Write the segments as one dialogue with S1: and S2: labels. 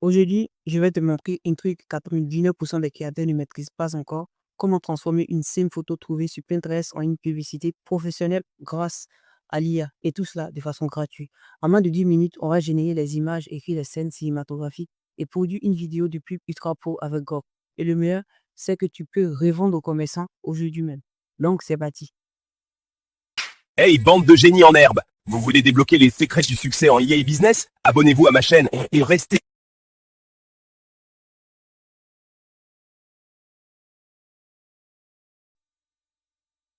S1: Aujourd'hui, je vais te montrer un truc que 99% des créateurs ne maîtrisent pas encore. Comment transformer une simple photo trouvée sur Pinterest en une publicité professionnelle grâce à l'IA. Et tout cela de façon gratuite. En moins de 10 minutes, on va générer les images, écrire les scènes cinématographiques et produire une vidéo de pub ultra pro avec Grok. Et le meilleur, c'est que tu peux revendre aux commerçants aujourd'hui même. Donc, c'est parti.
S2: Hey, bande de génies en herbe! Vous voulez débloquer les secrets du succès en EA Business? Abonnez-vous à ma chaîne et restez...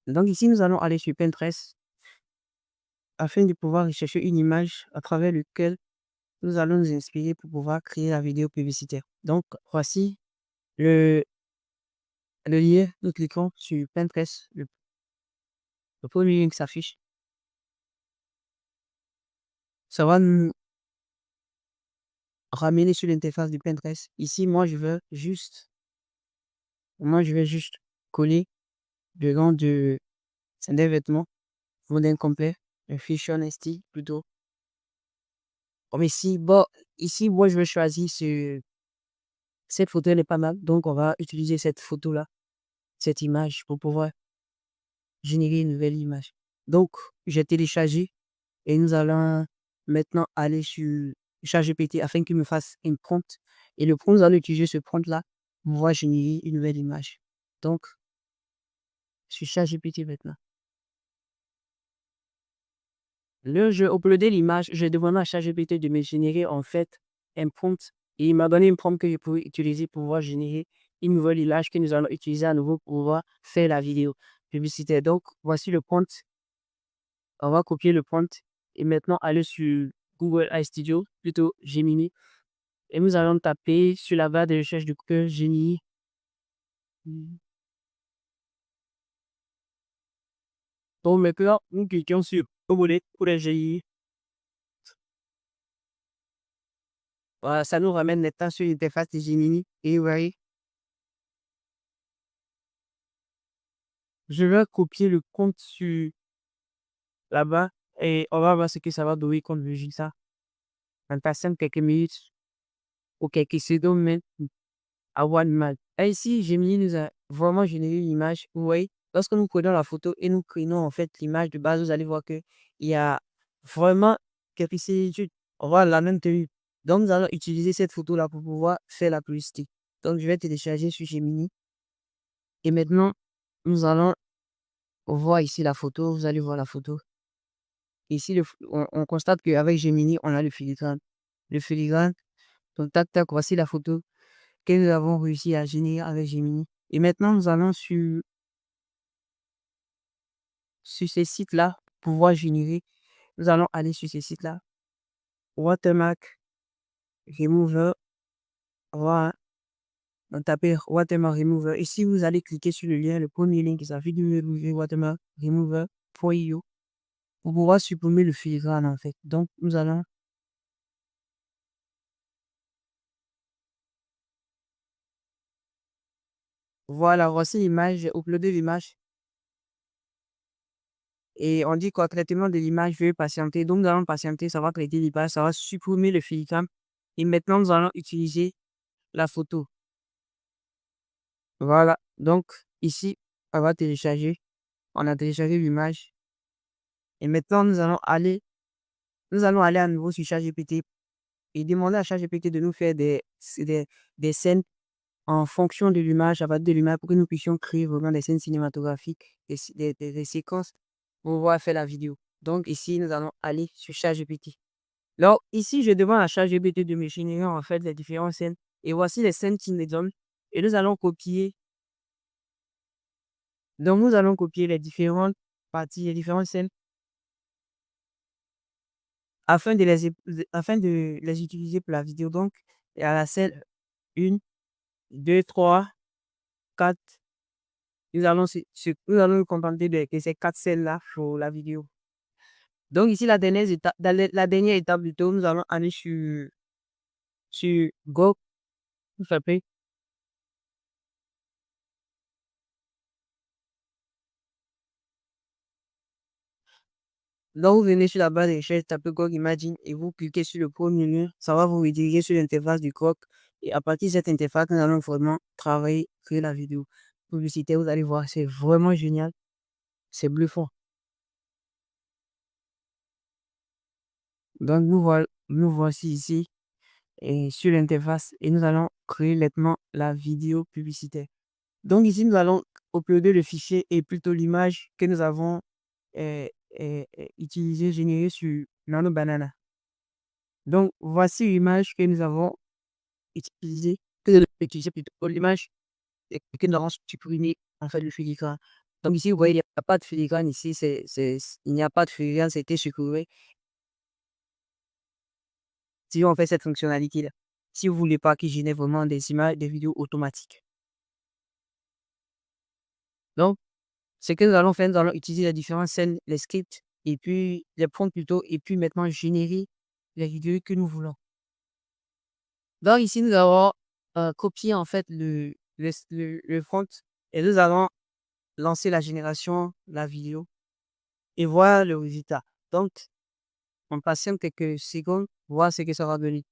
S1: Donc, ici, nous allons aller sur Pinterest afin de pouvoir rechercher une image à travers laquelle nous allons nous inspirer pour pouvoir créer la vidéo publicitaire. Donc, voici le, le lien. Nous cliquons sur Pinterest, le premier lien qui s'affiche. Ça va nous ramener sur l'interface du Pinterest. Ici, moi, je vais juste coller le nom de c'est des vêtements, modèle complet, un fashion style plutôt. Comme ici, moi, je vais choisir cette photo, elle est pas mal. Donc, on va utiliser cette photo-là, cette image pour pouvoir générer une nouvelle image. Donc, j'ai téléchargé et nous allons maintenant aller sur ChatGPT afin qu'il me fasse une prompt. Et le prompt, nous allons utiliser ce prompt-là pour pouvoir générer une nouvelle image. Donc, sur ChatGPT maintenant. Là, je uploadé l'image, j'ai demandé à ChatGPT de me générer en fait un prompt. Et il m'a donné une prompt que je pouvais utiliser pour pouvoir générer une nouvelle image que nous allons utiliser à nouveau pour pouvoir faire la vidéo publicitaire. Donc, voici le prompt. On va copier le prompt et maintenant aller sur Google AI Studio, plutôt Gemini. Et nous allons taper sur la barre de recherche du Google Gemini. Donc maintenant, nous cliquons sur Abonner pour les GI. Voilà, ça nous ramène maintenant sur l'interface de Gemini. Et vous voyez, je vais copier le compte sur là-bas et on va voir ce que ça va donner comme résultat. En passant quelques minutes ou quelques secondes même. Avoir l'image. Et ici, Gemini nous a vraiment généré une image. Vous voyez, lorsque nous prenons la photo et nous créons en fait l'image de base, vous allez voir qu'il y a vraiment quelques similitudes. On voit la même tenue. Donc, nous allons utiliser cette photo-là pour pouvoir faire la publicité. Donc, je vais télécharger sur Gemini. Et maintenant, nous allons voir ici la photo. Vous allez voir la photo. Ici, on constate qu'avec Gemini, on a le filigrane. Le filigrane, donc tac, tac, voici la photo que nous avons réussi à générer avec Gemini. Et maintenant, nous allons sur ces sites-là pour pouvoir générer. Nous allons aller sur ces sites-là. Watermark Remover. On va taper Watermark Remover. Ici, vous allez cliquer sur le lien, le premier lien qui s'affiche de Watermark Remover.io pour pouvoir supprimer le filigrane en fait. Donc, nous allons voilà, voici l'image, j'ai uploadé l'image. Et on dit quoi, traitement de l'image, veuillez patienter. Donc, nous allons patienter, ça va traiter l'image, ça va supprimer le filigrane. Et maintenant, nous allons utiliser la photo. Voilà. Donc, ici, on va télécharger. On a téléchargé l'image. Et maintenant, nous allons aller à nouveau sur ChatGPT et demander à ChatGPT de nous faire des scènes en fonction de l'image, à partir de l'image, pour que nous puissions créer vraiment des scènes cinématographiques, des séquences pour pouvoir faire la vidéo. Donc, ici, nous allons aller sur ChatGPT. Alors, ici, je demande à ChatGPT de me générer en fait les différentes scènes. Et voici les scènes qu'il me donne. Et nous allons copier. Donc, nous allons copier les différentes parties, les différentes scènes afin de les utiliser pour la vidéo. Donc, il y a la scène 1, 2, 3, 4. Nous allons nous contenter de ces 4 scènes-là pour la vidéo. Donc, ici, la dernière étape plutôt, nous allons aller sur Go. Vous savez, Donc, vous venez sur la barre des recherches, tapez GOG Imagine et vous cliquez sur le premier lien. Ça va vous rediriger sur l'interface du GOG. Et à partir de cette interface, nous allons vraiment travailler, créer la vidéo publicité. Vous allez voir, c'est vraiment génial. C'est bluffant. Donc, nous voici ici et sur l'interface et nous allons créer nettement la vidéo publicitaire. Donc, ici, nous allons uploader le fichier et plutôt l'image que nous avons utilisée, générée sur Nano Banana. Donc, voici l'image que nous avons utilisée, plutôt l'image que nous avons supprimée en fait le filigrane. Donc, ici, vous voyez, il n'y a pas de filigrane ici, il n'y a pas de filigrane, c'était supprimé. Si on fait cette fonctionnalité-là, si vous voulez pas qu'il génère vraiment des images, des vidéos automatiques. Donc, ce que nous allons faire, nous allons utiliser les différentes scènes, les scripts, et puis les prompts plutôt, et puis maintenant générer les vidéos que nous voulons. Donc ici, nous allons copier en fait le prompt, et nous allons lancer la génération de la vidéo, et voir le résultat. Donc, on patiente quelques secondes, voir ce que ça va donner.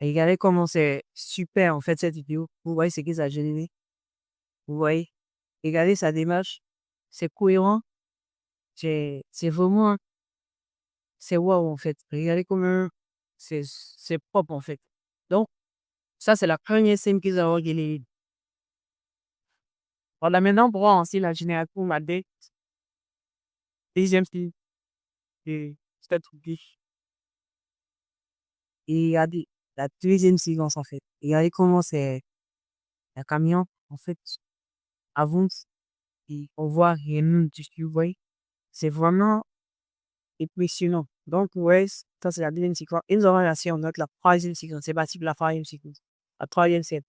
S1: Et regardez comment c'est super en fait cette vidéo. Vous voyez ce que ça a généré. Vous voyez. Regardez sa démarche. C'est cohérent. C'est vraiment. C'est waouh en fait. Regardez comment c'est propre en fait. Donc, ça c'est la première scène qu'ils ont générée. Voilà, maintenant pour voir aussi la génération ma deuxième scène de cette truc. Et regardez la deuxième séquence en fait. Regardez comment c'est un camion en fait avance et on voit rien dessus, vous voyez. C'est vraiment impressionnant. Donc, ouais, ça c'est la deuxième séquence. Et nous allons lancer en note la troisième séquence. C'est parti pour la troisième séquence. La troisième scène.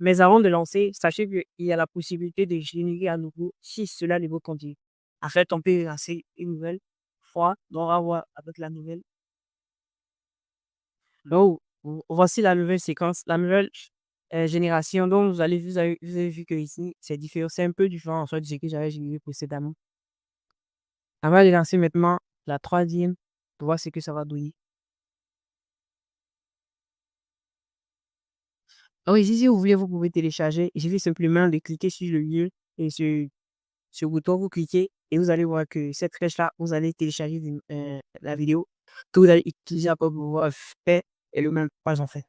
S1: Mais avant de lancer, sachez qu'il y a la possibilité de générer à nouveau si cela ne vous convient. En fait, on peut lancer une nouvelle fois. Donc, on va voir avec la nouvelle. Donc, voici la nouvelle séquence, la nouvelle génération. Donc, vous avez vu que ici, c'est différent. C'est un peu différent en fait de ce que j'avais généré précédemment. On va lancer maintenant la troisième pour voir ce que ça va donner. Donc ici, si vous voulez, vous pouvez télécharger. Il suffit simplement de cliquer sur le lien et sur ce bouton, vous cliquez et vous allez voir que cette flèche-là, vous allez télécharger la vidéo que vous allez utiliser pour pouvoir faire et le même pas en fait.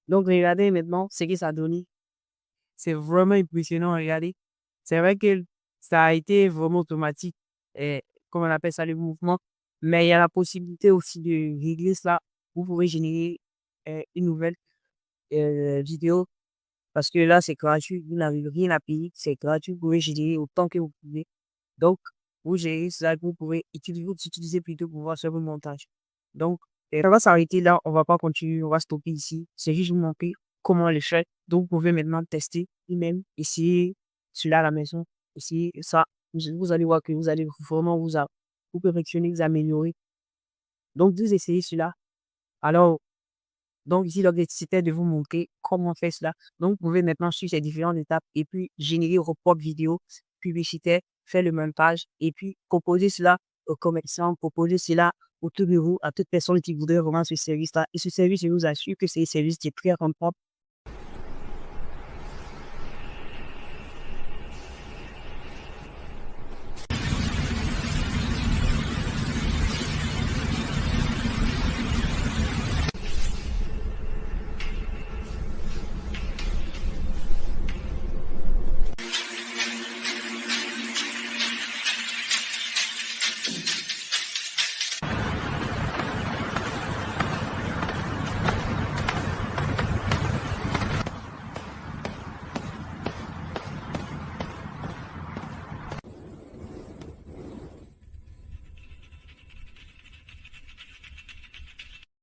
S1: Donc, regardez maintenant ce que ça a donné. C'est vraiment impressionnant, regardez. C'est vrai que ça a été vraiment automatique, et, comme on appelle ça, le mouvement. Mais il y a la possibilité aussi de régler cela. Vous pouvez générer une nouvelle vidéo parce que là, c'est gratuit. Vous n'avez rien à payer. C'est gratuit. Vous pouvez générer autant que vous pouvez. Donc, vous gérez ça. Vous pouvez utiliser plutôt pour voir sur le montage. Donc, on va s'arrêter là. On va pas continuer. On va stopper ici. C'est juste vous montrer comment le faire. Donc, vous pouvez maintenant tester vous-même, essayer celui-là à la maison, essayer ça. Vous allez voir que vous allez vraiment vous perfectionner, vous améliorer. Donc, vous essayez celui-là. Alors, donc ici, l'objectif c'était de vous montrer comment faire cela. Donc, vous pouvez maintenant suivre ces différentes étapes et puis générer vos propres vidéos publicitaires, faire le montage et puis proposer cela aux commerçants, proposer cela autour de vous, à toute personne qui voudrait vraiment ce service-là. Et ce service, je vous assure que c'est un service qui est très rentable.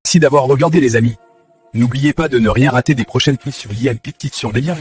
S2: Merci d'avoir regardé les amis. N'oubliez pas de ne rien rater des prochaines prises sur l'IA Petite sur les liens.